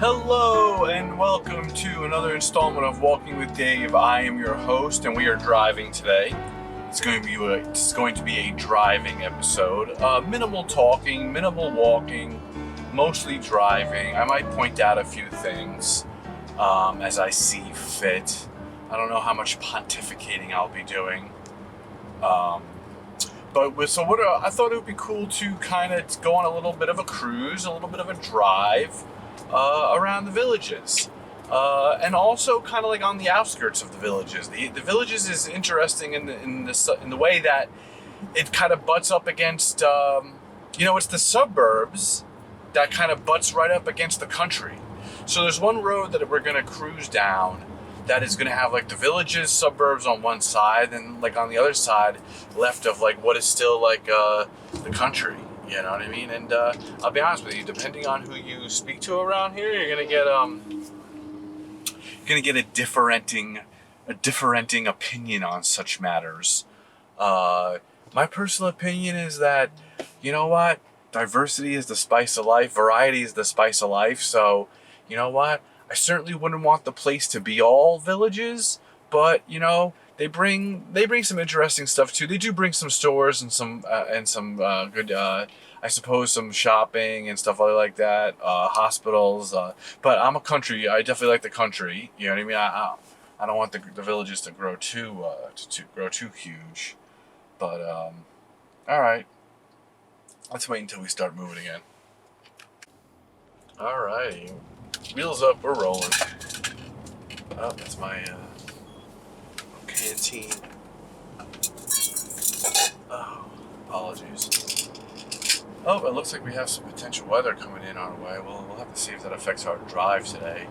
Hello and welcome to another installment of Walking with Dave. I am your host and we are driving today. It's going to be a driving episode. Minimal talking, minimal walking, mostly driving. I might point out a few things as I see fit. I don't know how much pontificating I'll be doing. I thought it would be cool to kind of go on a little bit of a cruise, a little bit of a drive around the villages, and also kind of like on the outskirts of the villages. The villages is interesting in the way that it kind of butts up against, it's the suburbs that kind of butts right up against the country. So there's one road that we're gonna cruise down that is going to have like the villages, suburbs on one side, and like on the other side, left of like what is still like the country. You know what I mean? And I'll be honest with you, depending on who you speak to around here, you're gonna get a differing opinion on such matters. My personal opinion is that, you know what, diversity is the spice of life, variety is the spice of life. So, you know what? I certainly wouldn't want the place to be all villages, but they bring some interesting stuff too. They do bring some stores and some good, I suppose, some shopping and stuff like that. Hospitals, but I'm a country. I definitely like the country. You know what I mean? I don't want the villages to grow too huge. But all right, let's wait until we start moving again. All righty. Wheels up, we're rolling. Oh, that's my canteen. Oh, apologies. Oh, it looks like we have some potential weather coming in our way. We'll have to see if that affects our drive today.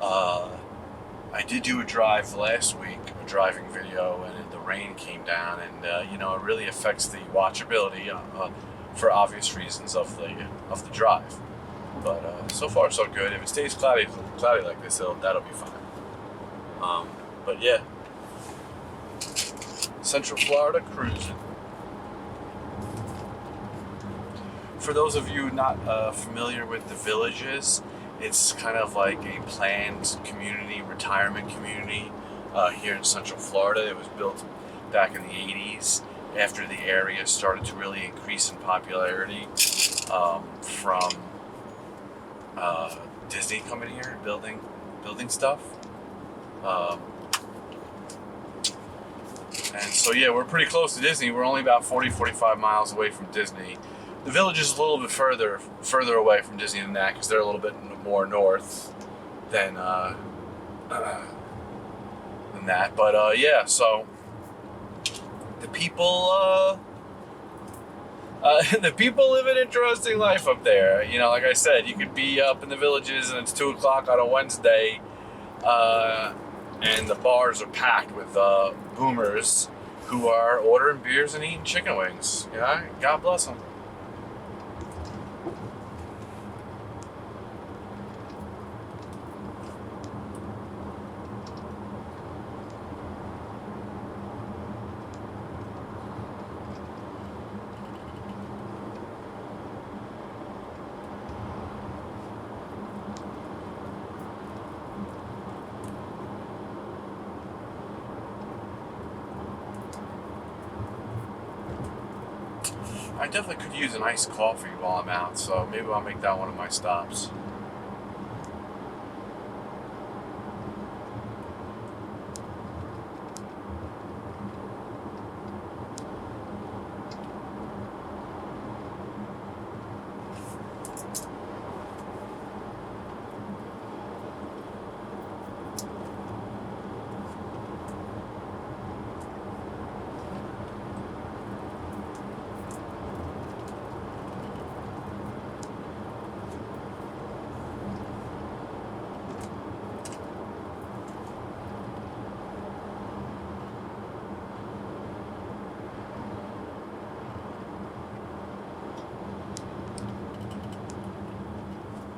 I did do a drive last week, a driving video, and the rain came down, and it really affects the watchability for obvious reasons of the drive. But so far so good. If it stays cloudy like this, that'll be fine. But yeah, Central Florida cruising. For those of you not familiar with the villages, it's kind of like a planned community, retirement community here in Central Florida. It was built back in the 80s after the area started to really increase in popularity from Disney coming here, building stuff. And so yeah, we're pretty close to Disney. We're only about 45 miles away from Disney. The village is a little bit further away from Disney than that, because they're a little bit more north than that. But yeah, so the people the people live an interesting life up there. Like I said, you could be up in the villages and it's 2:00 on a Wednesday, and the bars are packed with boomers who are ordering beers and eating chicken wings. God bless them. I definitely could use an iced coffee while I'm out, so maybe I'll make that one of my stops.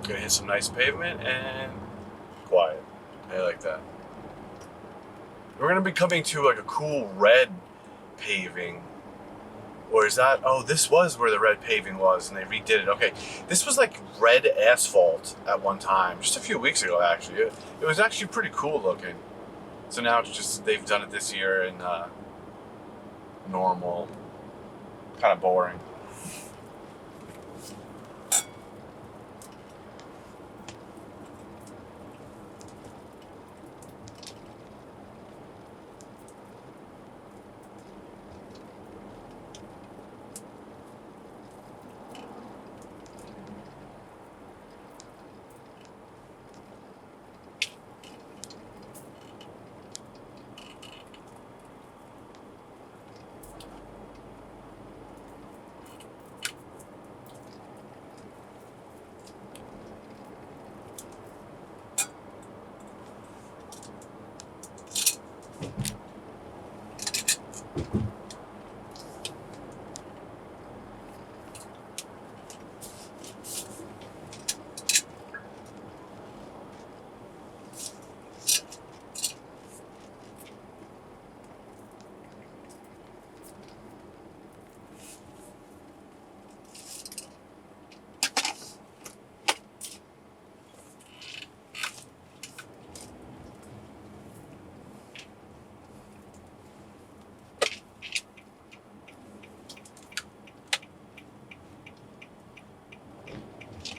Gonna hit some nice pavement and quiet. I like that. We're gonna be coming to like a cool red paving Or is that, oh, this was where the red paving was and they redid it. Okay, this was like red asphalt at one time, just a few weeks ago actually. It was actually pretty cool looking. So now it's just, they've done it this year in normal, kind of boring.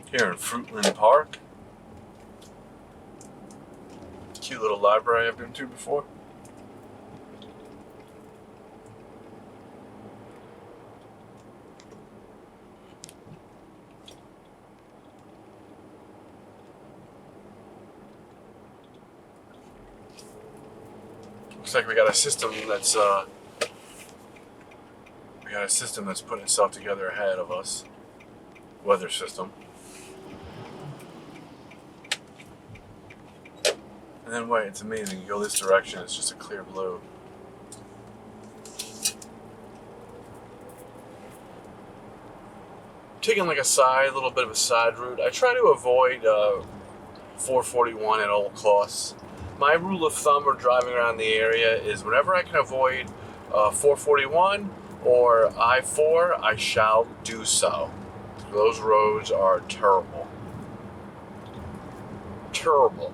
Here in Fruitland Park. Cute little library I've been to before. Looks like we got a system that's putting itself together ahead of us. Weather system. And then wait, it's amazing. You go this direction, it's just a clear blue. Taking like a little bit of a side route. I try to avoid 441 at all costs. My rule of thumb when driving around the area is whenever I can avoid 441 or I-4, I shall do so. Those roads are terrible. Terrible.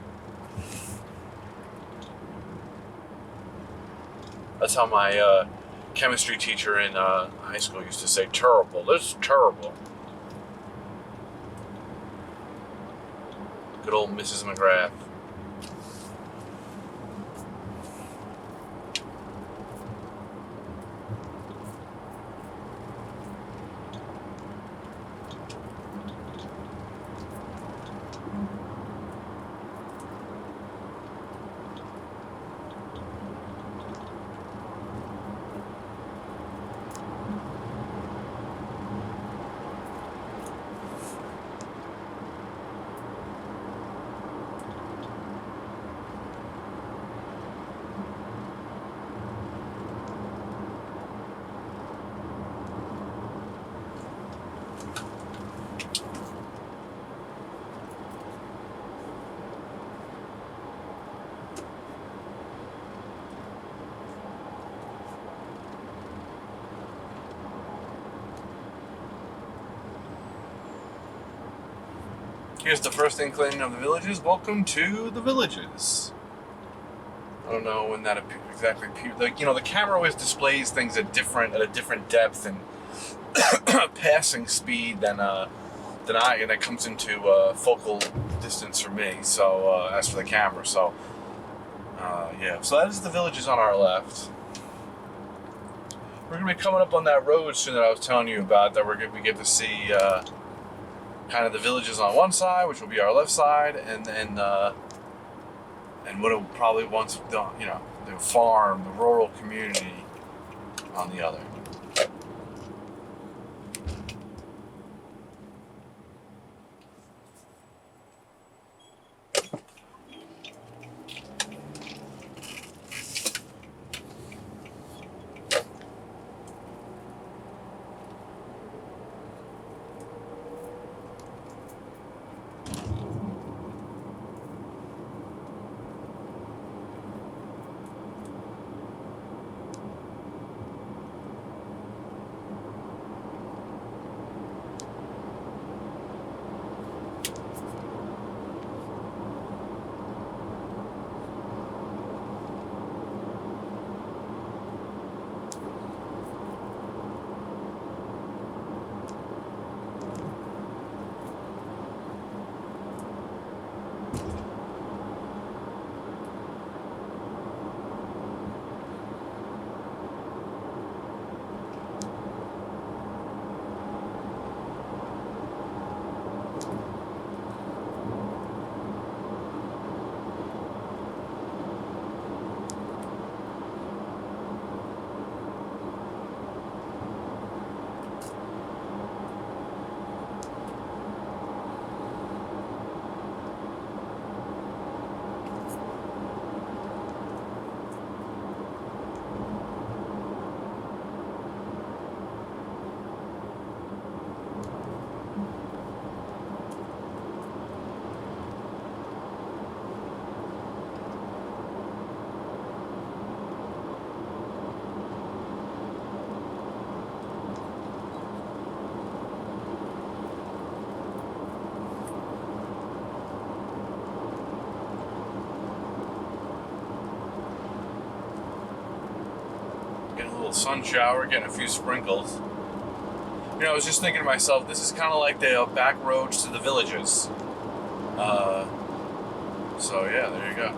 That's how my chemistry teacher in high school used to say, terrible. This is terrible. Good old Mrs. McGrath. Here's the first inkling of the Villages. Welcome to the Villages. I don't know when that exactly appeared. Like, you know, the camera always displays things at a different depth and passing speed than I, and it comes into focal distance for me. So as for the camera, so yeah. So that is the Villages on our left. We're gonna be coming up on that road soon that I was telling you about. That we get to see kind of the Villages on one side, which will be our left side, and what it probably once done, you know, the farm, the rural community on the other. little sun shower, getting a few sprinkles. You know, I was just thinking to myself, this is kind of like the back roads to the villages. So yeah, there you go.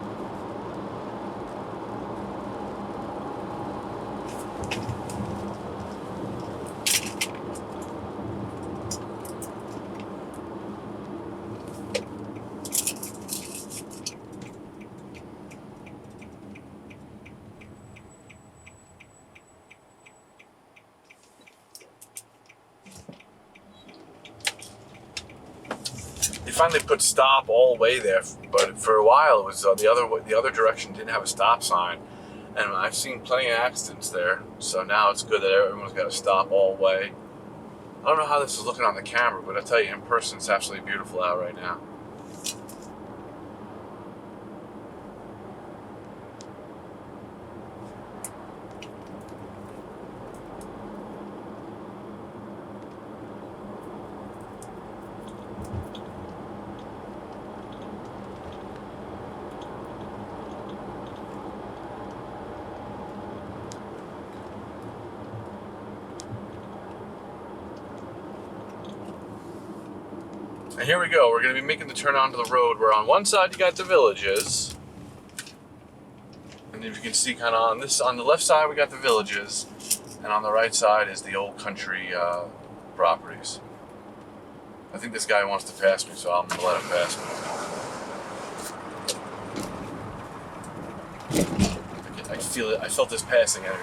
They finally put stop all the way there, but for a while it was the other direction didn't have a stop sign, and I've seen plenty of accidents there. So now it's good that everyone's got to stop all the way. I don't know how this is looking on the camera, but I tell you, in person, it's absolutely beautiful out right now. And here we go. We're going to be making the turn onto the road where on one side you got the villages. And if you can see kind of on the left side we got the villages. And on the right side is the old country properties. I think this guy wants to pass me, so I'm going to let him pass me. I feel it. I felt this passing energy.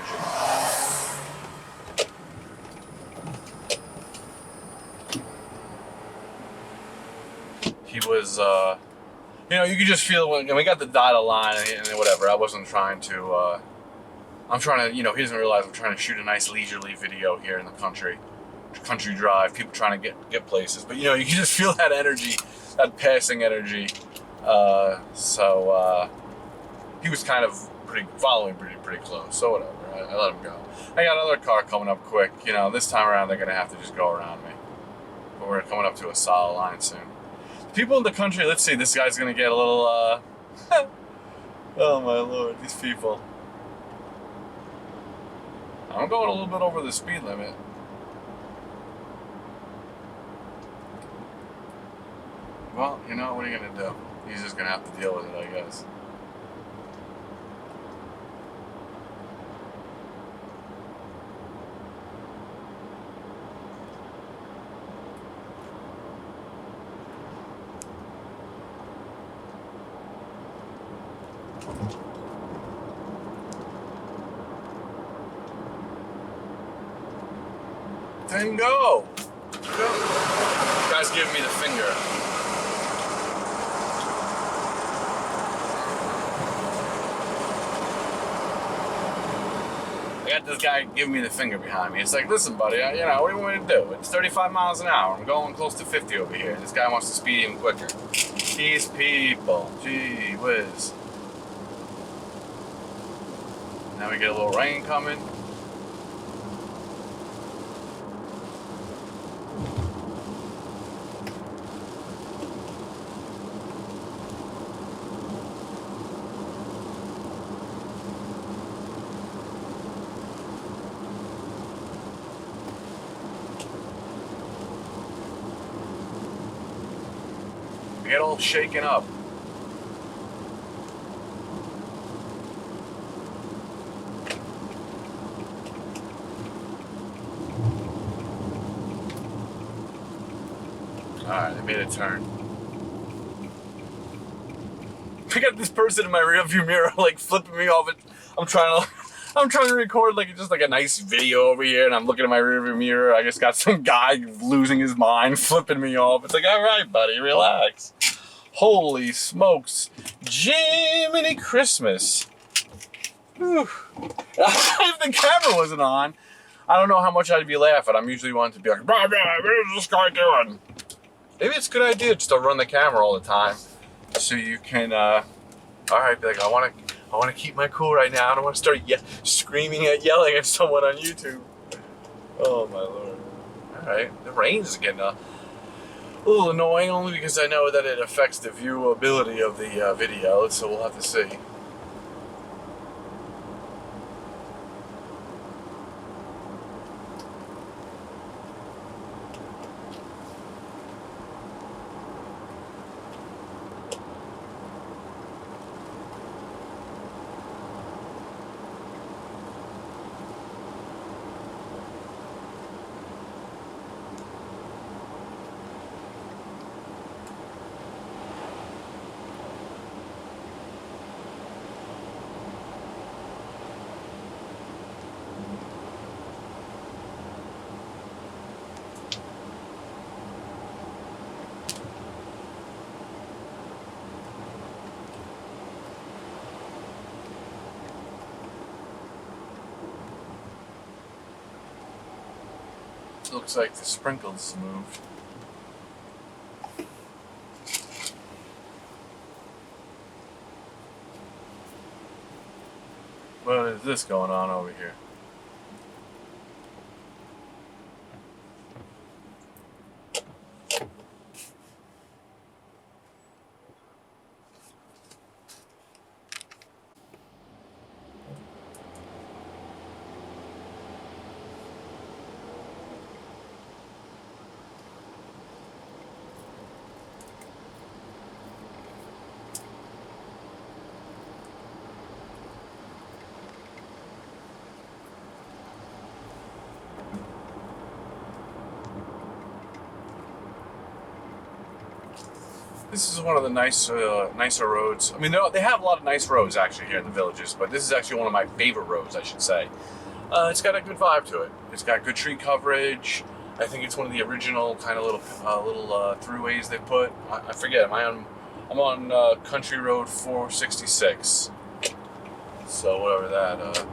He was, you know, you could just feel when we got the dotted line and whatever. I wasn't trying to, I'm trying to, you know, he doesn't realize I'm trying to shoot a nice leisurely video here in the country drive, people trying to get places. But, you know, you can just feel that energy, that passing energy. So he was kind of following pretty close. So whatever, I let him go. I got another car coming up quick. You know, this time around they're going to have to just go around me. But we're coming up to a solid line soon. People in the country, let's see, this guy's gonna get a little, oh my lord, these people. I'm going a little bit over the speed limit. Well, you know, what are you gonna do? He's just gonna have to deal with it, I guess. Then go. Guy's giving me the finger. I got this guy giving me the finger behind me. It's like, listen, buddy, you know, what do you want me to do? It's 35 miles an hour. I'm going close to 50 over here. This guy wants to speed even quicker. These people, gee whiz. Now we get a little rain coming. Get all shaken up. Alright, I made a turn. I got this person in my rearview mirror like flipping me off. I'm trying to record like just like a nice video over here, and I'm looking at my rearview mirror. I just got some guy losing his mind, flipping me off. It's like, all right, buddy, relax. Holy smokes, Jiminy Christmas! Whew. If the camera wasn't on, I don't know how much I'd be laughing. I'm usually one to be like, blah, blah, what is this guy doing? Maybe it's a good idea just to run the camera all the time, so you can, all right, be like, I want to keep my cool right now. I don't want to start screaming and yelling at someone on YouTube. Oh my lord! All right, the rain's getting a little annoying, only because I know that it affects the viewability of the video. So we'll have to see. Looks like the sprinkles moved. What is this going on over here? This is one of the nicer roads. I mean, they have a lot of nice roads actually here in the Villages, but this is actually one of my favorite roads, I should say. It's got a good vibe to it. It's got good tree coverage. I think it's one of the original kind of little throughways they put. I forget. I'm on Country Road 466. So whatever that.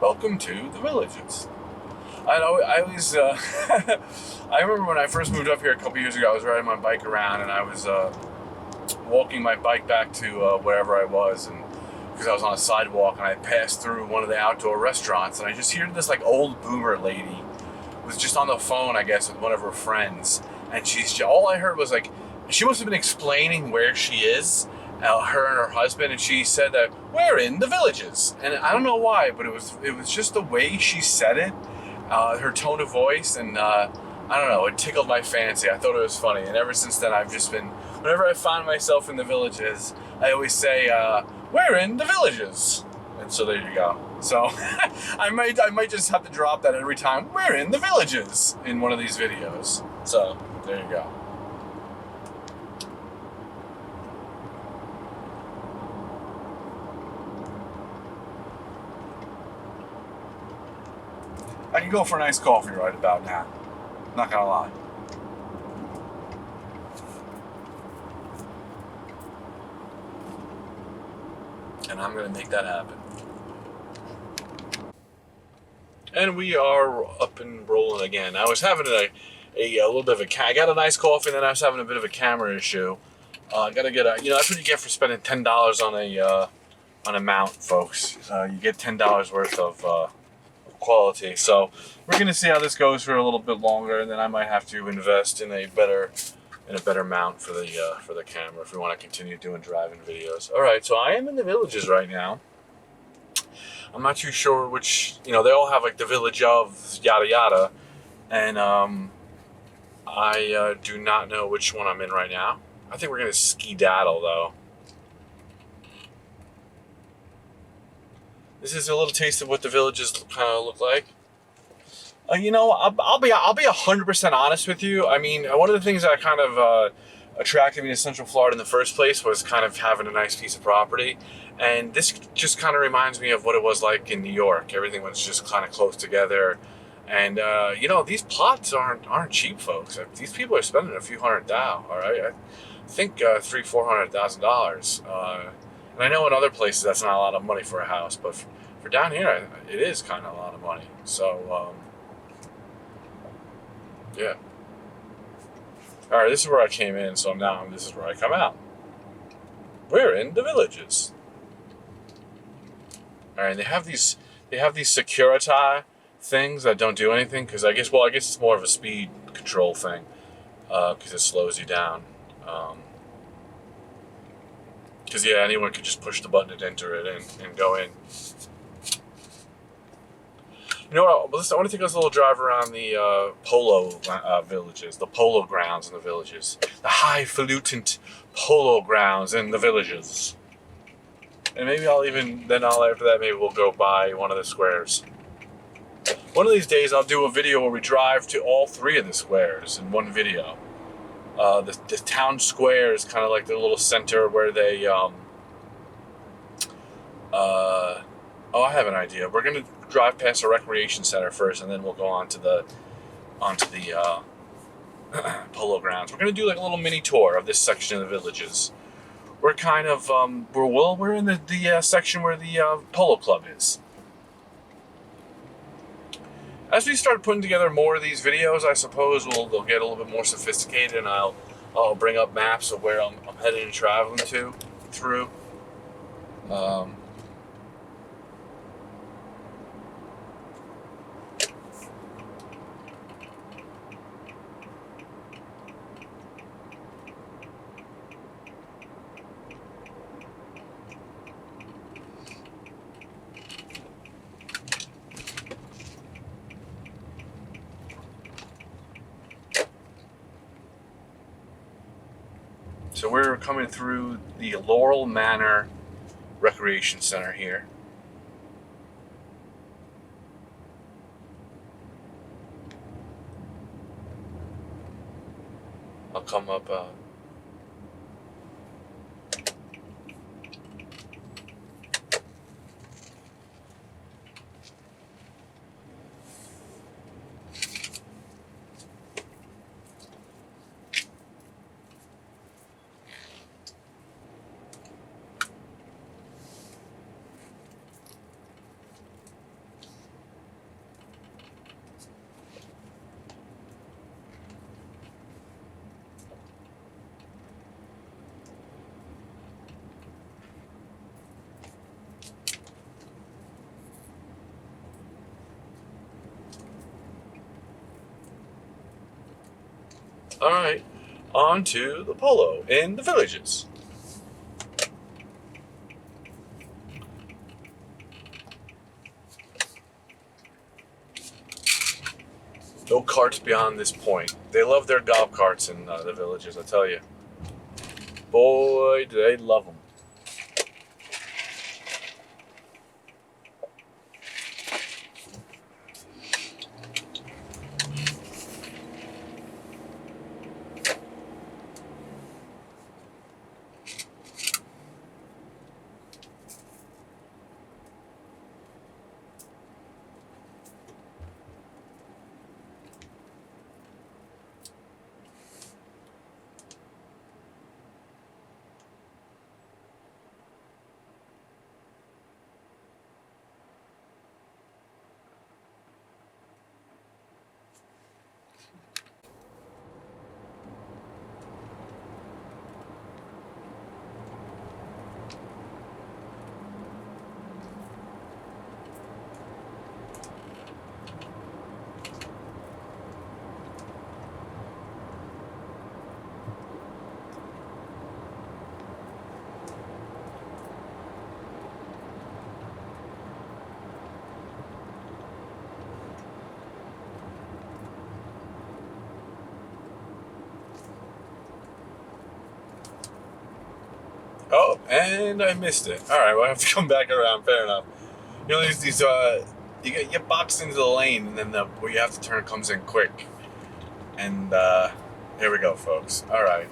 Welcome to the Villages. I always, I remember when I first moved up here a couple years ago, I was riding my bike around and I was walking my bike back to wherever I was, and because I was on a sidewalk and I passed through one of the outdoor restaurants and I just heard this like old boomer lady was just on the phone, I guess, with one of her friends, and all I heard was like, she must have been explaining where she is, her and her husband, and she said that we're in the Villages, and I don't know why, but it was just the way she said it, her tone of voice, and I don't know, it tickled my fancy. I thought it was funny, and ever since then I've just been, whenever I find myself in the Villages, I always say, we're in the Villages, and so there you go. So I might just have to drop that every time we're in the Villages in one of these videos. So there you go. I can go for a nice coffee right about now. Not gonna lie. And I'm gonna make that happen. And we are up and rolling again. I was having a little bit of I got a nice coffee, and then I was having a bit of a camera issue. I gotta get that's what you get for spending $10 on a mount, folks. You get $10 worth of quality. So we're gonna see how this goes for a little bit longer, and then I might have to invest in a better mount for the camera if we want to continue doing driving videos. All right, so I am in the Villages right now. I'm not too sure which, they all have like the Village of yada yada, and I do not know which one I'm in right now. I think we're gonna skedaddle though. This is a little taste of what the Villages kind of look like. I'll be 100% honest with you. I mean, one of the things that kind of attracted me to Central Florida in the first place was kind of having a nice piece of property, and this just kind of reminds me of what it was like in New York. Everything was just kind of close together, and these plots aren't cheap, folks. These people are spending a few $100,000. All right, I think $300,000-$400,000. And I know in other places that's not a lot of money for a house, but for down here, it is kind of a lot of money. So, yeah. All right, this is where I came in, so now this is where I come out. We're in the Villages. All right, they have these Security things that don't do anything, because I guess it's more of a speed control thing, because it slows you down. Because, yeah, anyone could just push the button and enter it and go in. You know what? Listen, I want to take us a little drive around the polo villages, the polo grounds in the villages, the highfalutin polo grounds in the villages. And maybe after that, maybe we'll go by one of the squares. One of these days, I'll do a video where we drive to all three of the squares in one video. The town square is kind of like the little center where they, I have an idea. We're going to drive past a recreation center first, and then we'll go on to the polo grounds. We're going to do like a little mini tour of this section of the villages. We're kind of, we're in the section where the polo club is. As we start putting together more of these videos, I suppose they'll get a little bit more sophisticated, and I'll bring up maps of where I'm headed and traveling through. So we're coming through the Laurel Manor Recreation Center here. I'll come up. All right, on to the polo in the villages. No carts beyond this point. They love their golf carts in the villages, I tell you. Boy, do they love them. Oh, and I missed it. All right, well, I have to come back around. Fair enough. You know, these you get boxed into the lane, and then where you have to turn comes in quick. And here we go, folks. All right.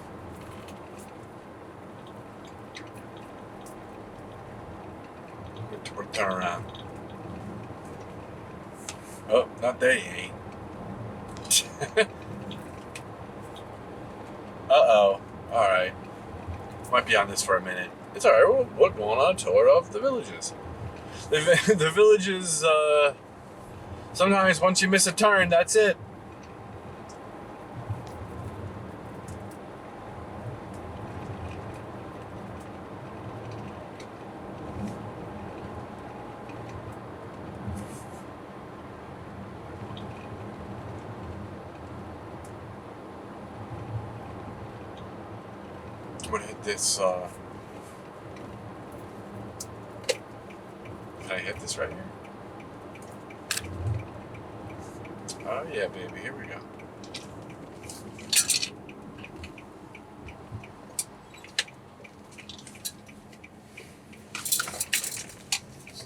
We'll turn around. Oh, not there, you ain't. Uh-oh. All right. Might be on this for a minute. It's all right. We're going on a tour of the villages. The villages, sometimes once you miss a turn, that's it. I'm gonna hit this, hit this right here? Oh yeah, baby. Here we go.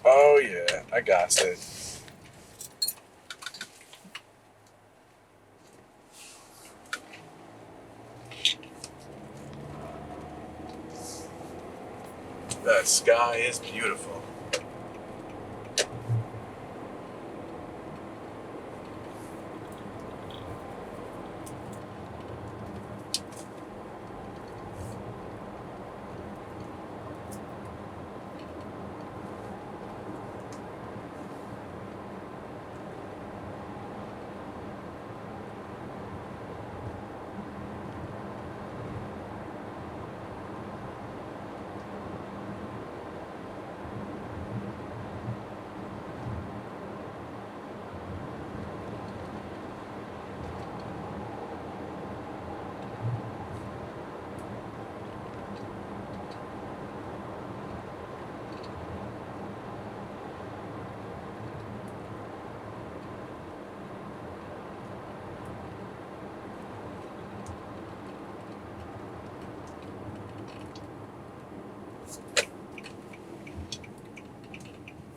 Oh yeah, I got it. That sky is beautiful.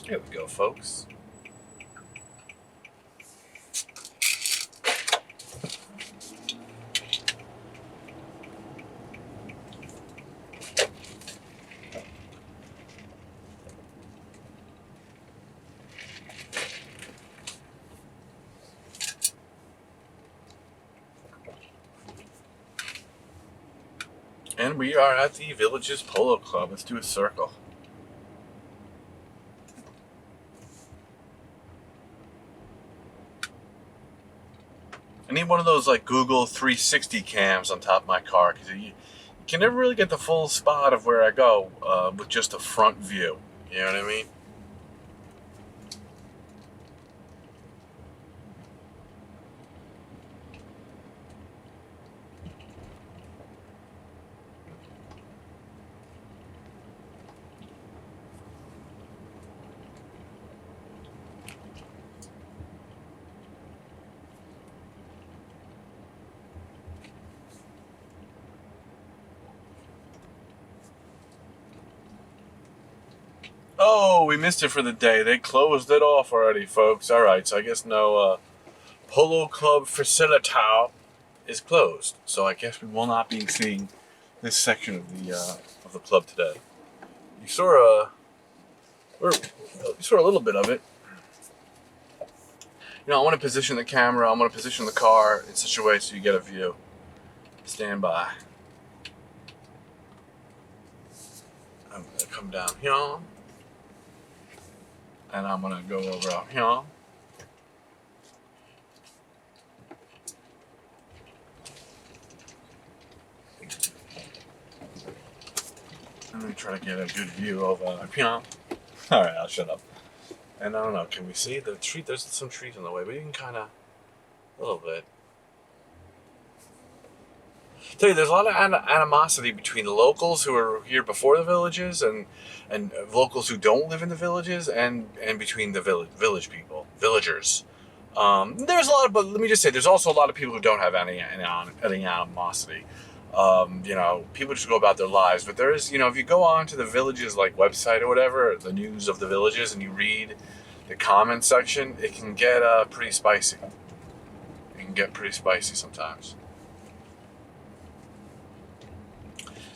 Here we go, folks. And we are at the Villages Polo Club. Let's do a circle. I need one of those like Google 360 cams on top of my car because you can never really get the full spot of where I go with just a front view. You know what I mean? Oh, we missed it for the day. They closed it off already, folks. All right, so I guess no Polo Club Facilitao is closed. So I guess we will not be seeing this section of the club today. You saw a little bit of it. You know, I want to position the camera. I want to position the car in such a way so you get a view. Stand by. I'm gonna come down here, and I'm gonna go over out here. Let me try to get a good view of here. All right, I'll shut up. And I don't know, can we see the tree? There's some trees in the way, but you can kind of, a little bit. Tell you, there's a lot of animosity between the locals who are here before the villages and locals who don't live in the villages, and between the village people, villagers. There's a lot of, but let me just say, there's also a lot of people who don't have any animosity. You know, people just go about their lives. But there is, you know, if you go on to the villages like website or whatever, the news of the villages, and you read the comment section, it can get pretty spicy. It can get pretty spicy sometimes.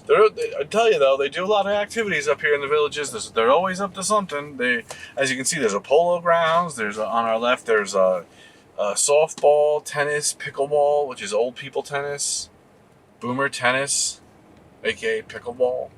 I tell you though, they do a lot of activities up here in the villages. They're always up to something. As you can see, there's a polo grounds. On our left, there's a softball, tennis, pickleball, which is old people tennis, boomer tennis, aka pickleball.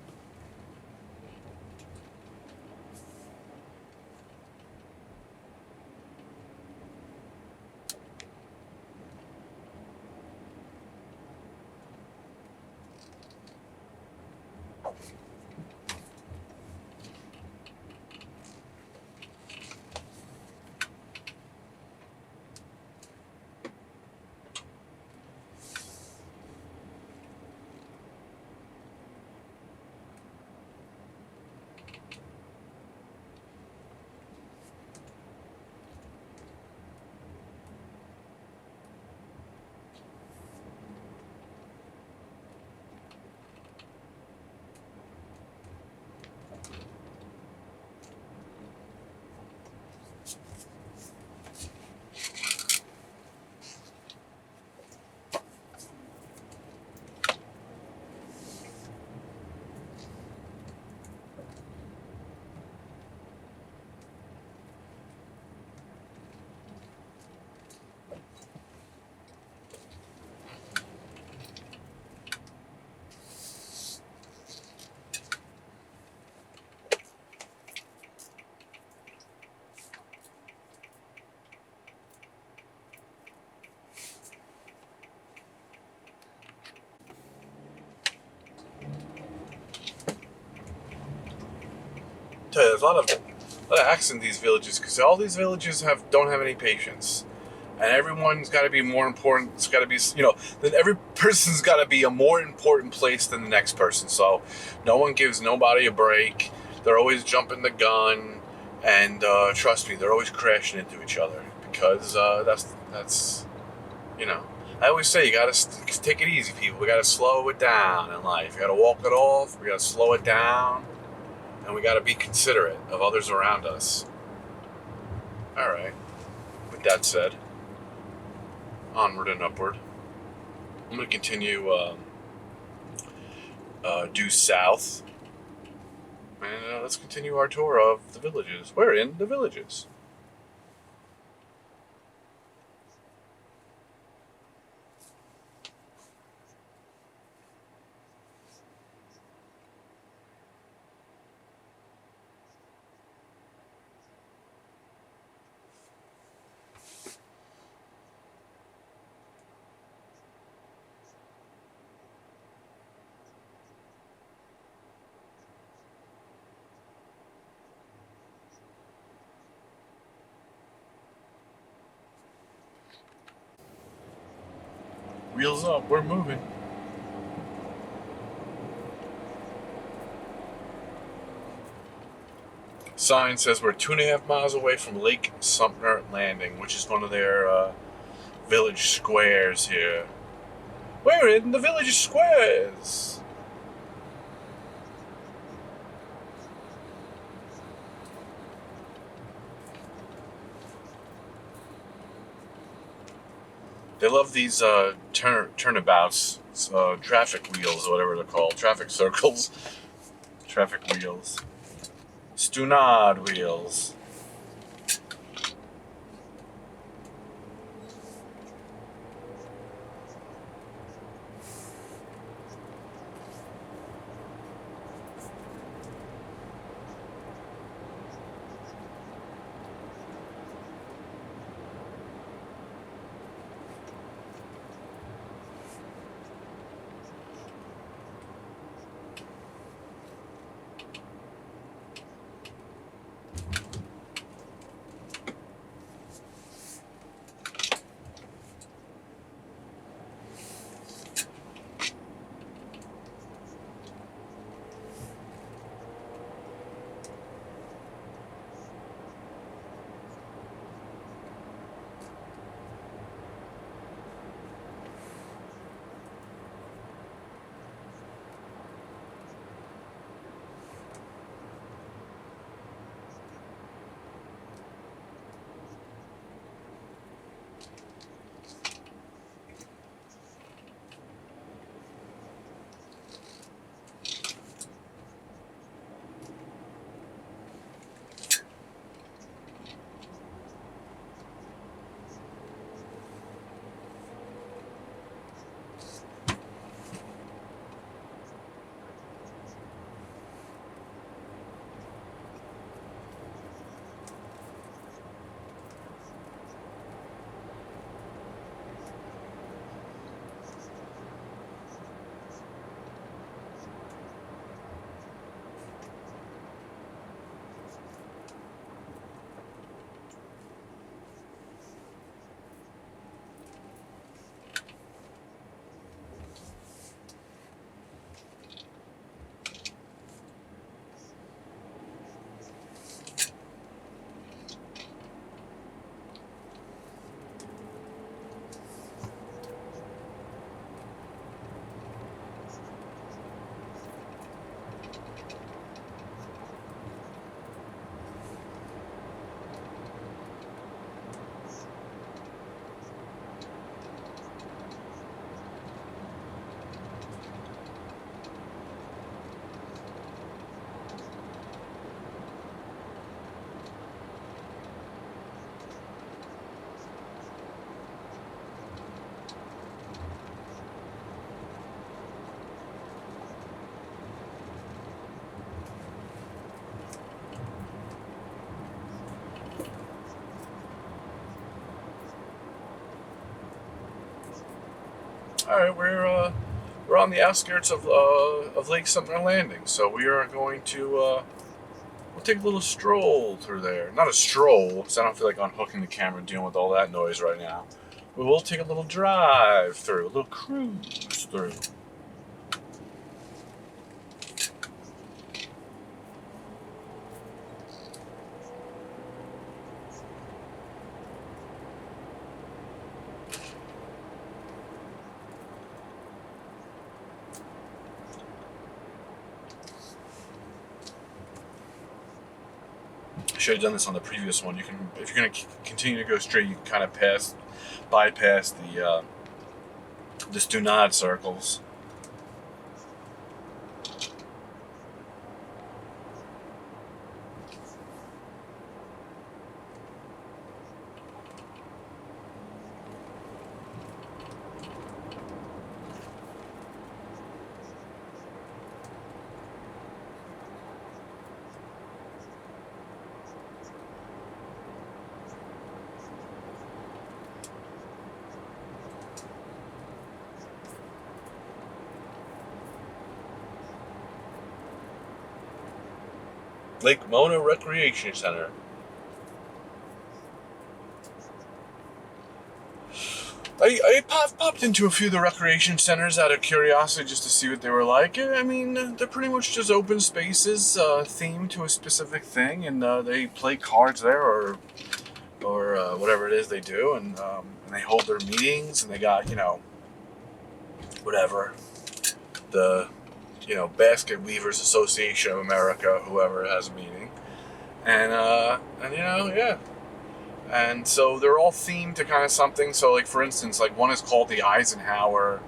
there's a lot of acts in these villages because all these villages don't have any patience, and everyone's got to be more important. It's got to be, then every person's got to be a more important place than the next person. So no one gives nobody a break. They're always jumping the gun, and trust me, they're always crashing into each other because that's. I always say you gotta take it easy, people. We gotta slow it down in life. You gotta walk it off. We gotta slow it down, and we gotta be considerate of others around us. All right. With that said, onward and upward. I'm gonna continue due south, and let's continue our tour of the villages. We're in the villages. Wheels up, we're moving. Sign says we're 2.5 miles away from Lake Sumter Landing, which is one of their village squares here. We're in the village squares. They love these turnabouts, traffic wheels, or whatever they're called, traffic circles, traffic wheels, stunad wheels. All right, we're on the outskirts of Lake Sumter Landing, so we are going to we'll take a little stroll through there. Not a stroll, because I don't feel like unhooking the camera and dealing with all that noise right now. But we'll take a little drive through, a little cruise through. Should have done this on the previous one. You can, if you're going to continue to go straight, you can kind of bypass the do not circles. Lake Mona Recreation Center. I popped into a few of the recreation centers out of curiosity just to see what they were like. I mean, they're pretty much just open spaces themed to a specific thing, and they play cards there or whatever it is they do, and they hold their meetings, and they got, whatever, the Basket Weavers Association of America, whoever has a meeting, and yeah. And so they're all themed to kind of something. So, like, for instance, like, one is called the Eisenhower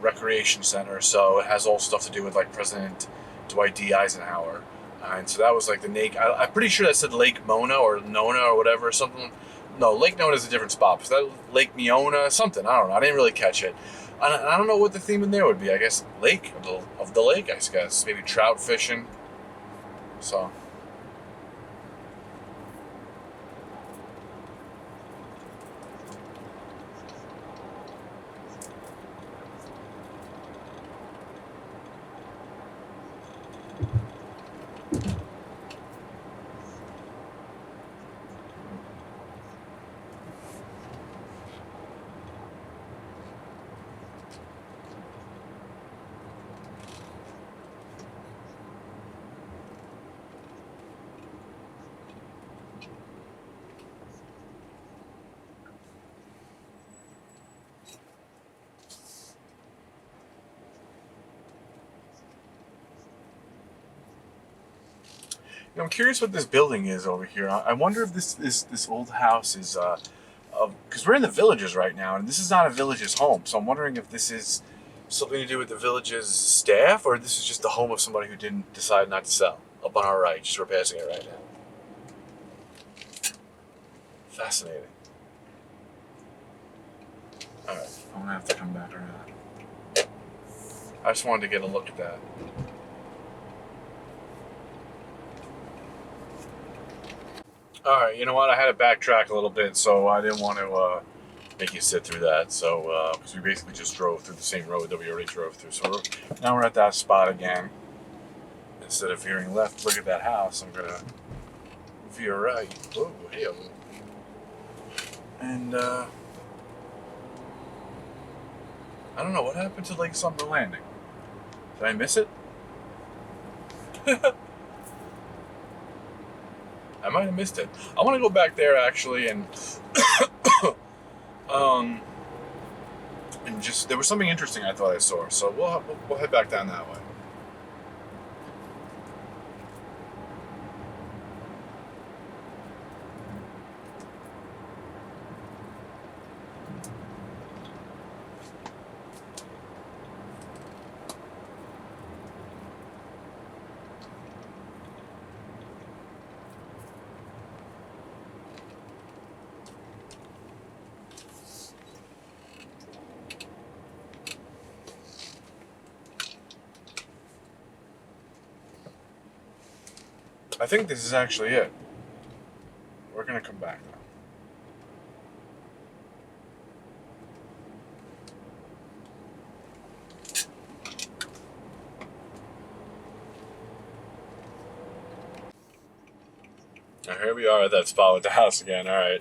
Recreation Center. So it has all stuff to do with, like, President Dwight D. Eisenhower. And so that was, like, I'm pretty sure that said Lake Mona or Nona or whatever, something. No, Lake Nona is a different spot. So that Lake Miona, something. I don't know. I didn't really catch it. I don't know what the theme in there would be. I guess lake, of the lake, I guess. Maybe trout fishing. So... I'm curious what this building is over here. I wonder if this old house is because we're in the Villages right now, and this is not a Villages home. So I'm wondering if this is something to do with the Villages staff, or this is just the home of somebody who didn't decide not to sell. Up on our right, just we're passing it right now. Fascinating. All right, I'm gonna have to come back around. I just wanted to get a look at that. All right, you know what? I had to backtrack a little bit, so I didn't want to make you sit through that. So, because we basically just drove through the same road that we already drove through. So now we're at that spot again. Instead of veering left, look at that house. I'm gonna veer right. Whoa, hey. And I don't know what happened to Lake Sumter Landing. Did I miss it? I might have missed it. I want to go back there actually, and and just there was something interesting I thought I saw. So we'll head back down that way. I think this is actually it. We're gonna come back now. Now here we are at that spot with the house again. All right,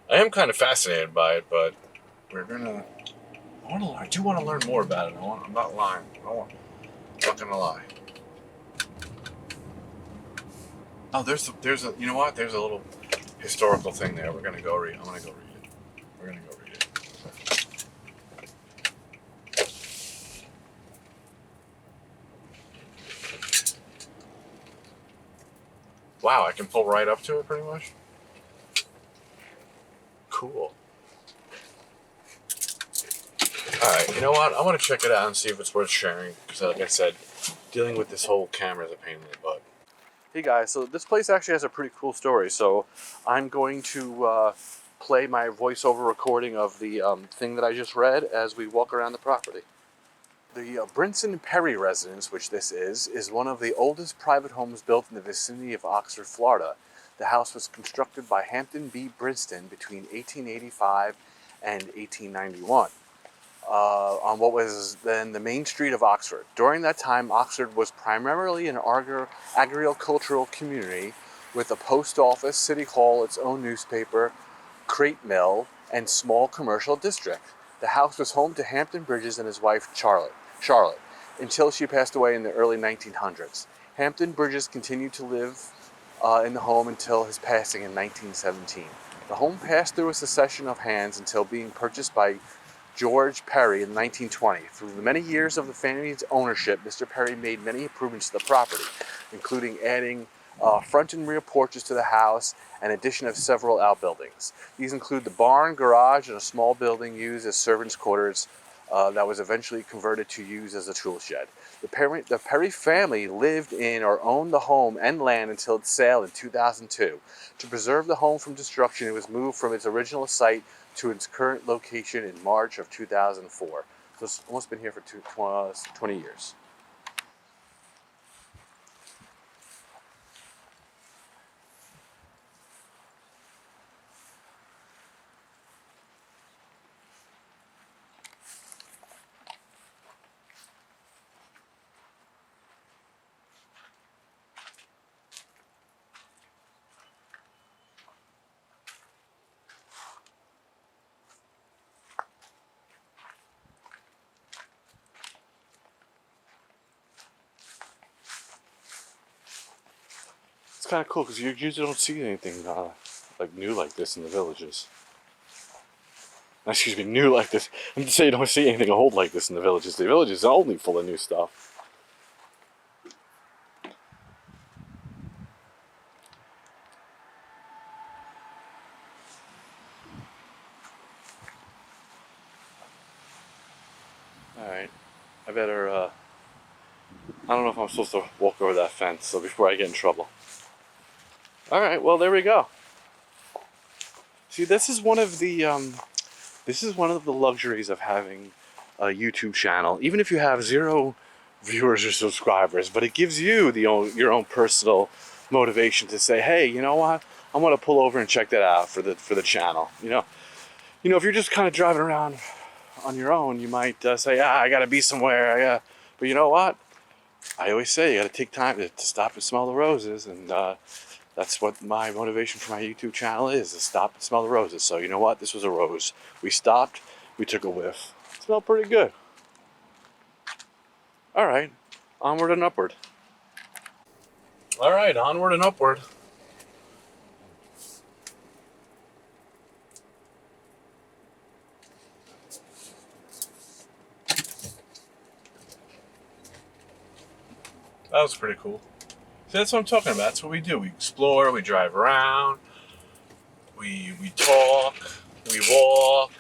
I am kind of fascinated by it, but we're gonna. I do want to learn more about it. I'm not lying. I'm not gonna lie. Oh, there's a you know what? There's a little historical thing there. We're gonna go read. I'm gonna go read it. We're gonna go read it. Wow, I can pull right up to it pretty much. Cool. Alright, you know what? I want to check it out and see if it's worth sharing. Because, like I said, dealing with this whole camera is a pain in the butt. Hey guys, so this place actually has a pretty cool story. So I'm going to play my voiceover recording of the thing that I just read as we walk around the property. The Brinson Perry residence, which this is one of the oldest private homes built in the vicinity of Oxford, Florida. The house was constructed by Hampton B. Brinson between 1885 and 1891 on what was then the main street of Oxford. During that time, Oxford was primarily an agricultural community with a post office, city hall, its own newspaper, crate mill, and small commercial district. The house was home to Hampton Bridges and his wife Charlotte, until she passed away in the early 1900s. Hampton Bridges continued to live in the home until his passing in 1917. The home passed through a succession of hands until being purchased by George Perry in 1920. Through the many years of the family's ownership, Mr. Perry made many improvements to the property, including adding front and rear porches to the house and addition of several outbuildings. These include the barn, garage, and a small building used as servants' quarters that was eventually converted to use as a tool shed. The Perry family lived in or owned the home and land until its sale in 2002. To preserve the home from destruction, it was moved from its original site to its current location in March of 2004. So it's almost been here for 20 years. It's kind of cool because you usually don't see anything like new like this in the villages. Excuse me, new like this. I'm just saying you don't see anything old like this in the villages. The villages are only full of new stuff. Alright, I better, I don't know if I'm supposed to walk over that fence, so before I get in trouble. Alright, well there we go. See, this is one of the luxuries of having a YouTube channel, even if you have 0 viewers or subscribers, but it gives you your own personal motivation to say, hey, you know what? I'm gonna pull over and check that out for the channel. You know, if you're just kind of driving around on your own, you might say, I gotta be somewhere. But you know what? I always say you gotta take time to stop and smell the roses, and that's what my motivation for my YouTube channel is to stop and smell the roses. So you know what? This was a rose. We stopped, we took a whiff. It smelled pretty good. All right, onward and upward. All right, onward and upward. That was pretty cool. See, that's what I'm talking about. That's what we do. We explore, we drive around, we talk, we walk.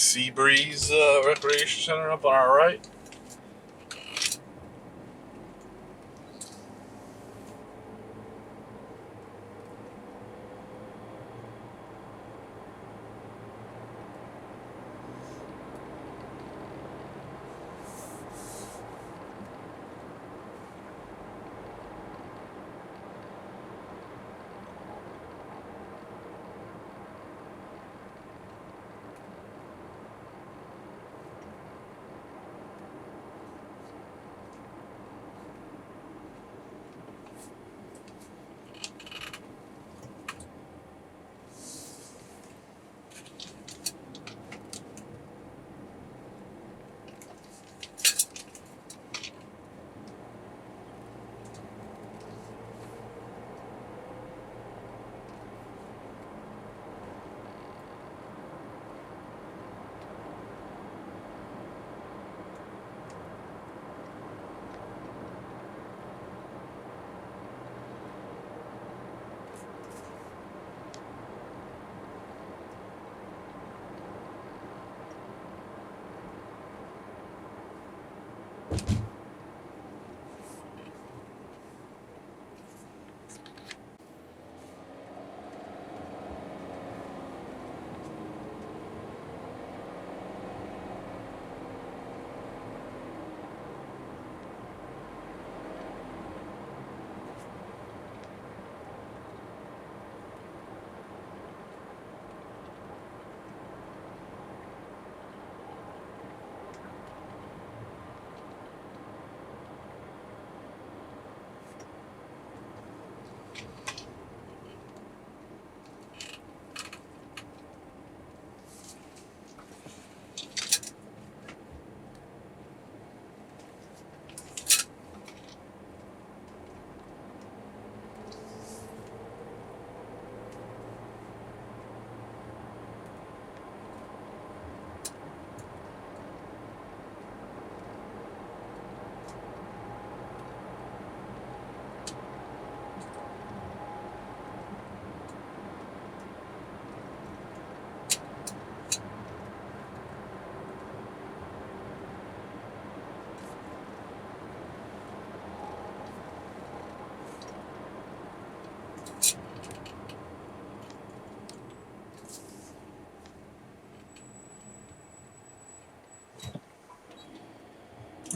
Seabreeze Recreation Center up on our right.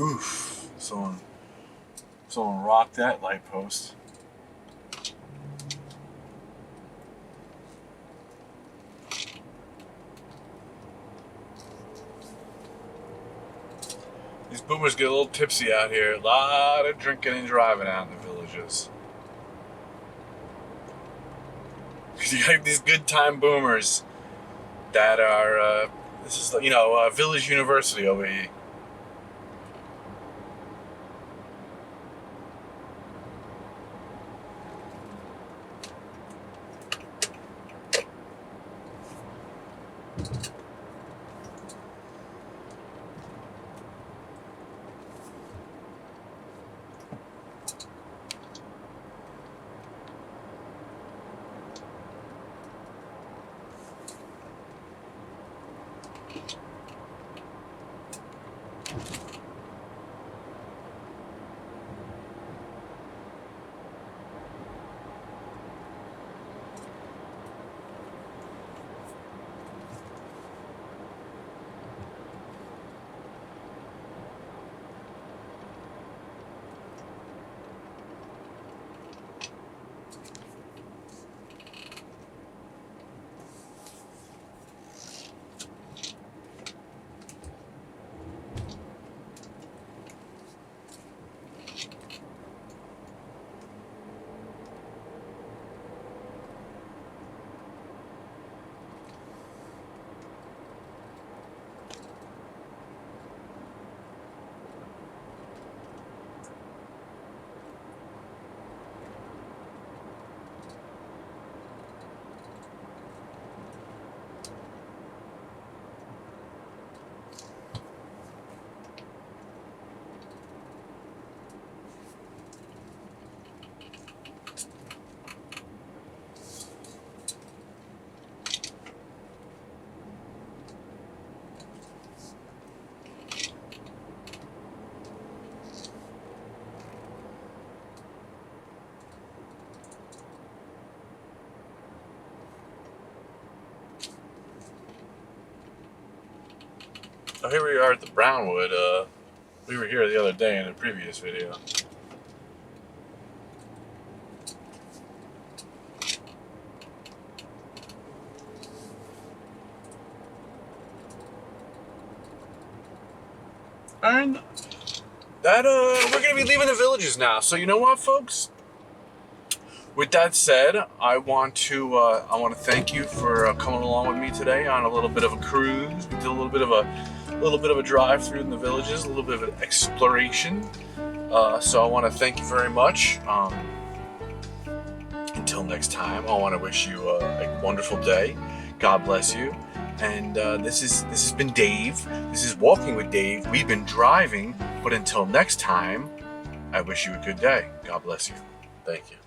Oof! Someone rocked that light post. These boomers get a little tipsy out here. A lot of drinking and driving out in the villages. You have these good time boomers that are, this is, village university over here. Oh, here we are at the Brownwood. We were here the other day in a previous video. And that we're gonna be leaving the villages now. So you know what, folks? With that said, I want to thank you for coming along with me today on a little bit of a cruise. We did a little bit of a drive through in the villages, a little bit of an exploration. So I want to thank you very much. Until next time, I want to wish you a wonderful day. God bless you. And this has been Dave. This is Walking with Dave. We've been driving, but until next time, I wish you a good day. God bless you. Thank you.